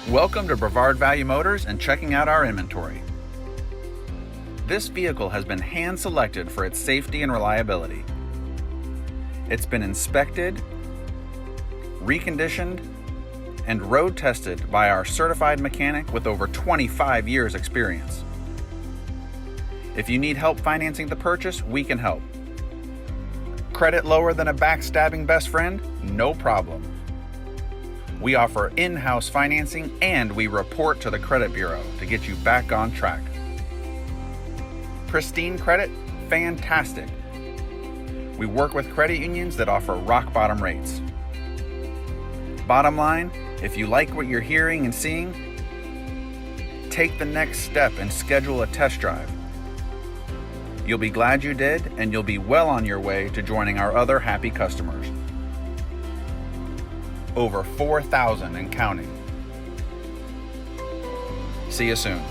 Welcome to Brevard Value Motors and checking out our inventory. This vehicle has been hand selected for its safety and reliability. It's been inspected, reconditioned, and road tested by our certified mechanic with over 25 years experience. If you need help financing the purchase, we can help. Credit lower than a backstabbing best friend? No problem. We offer in-house financing and we report to the credit bureau to get you back on track. Pristine credit? Fantastic. We work with credit unions that offer rock bottom rates. Bottom line, if you like what you're hearing and seeing, take the next step and schedule a test drive. You'll be glad you did, and you'll be well on your way to joining our other happy customers. Over 4,000 and counting. See you soon.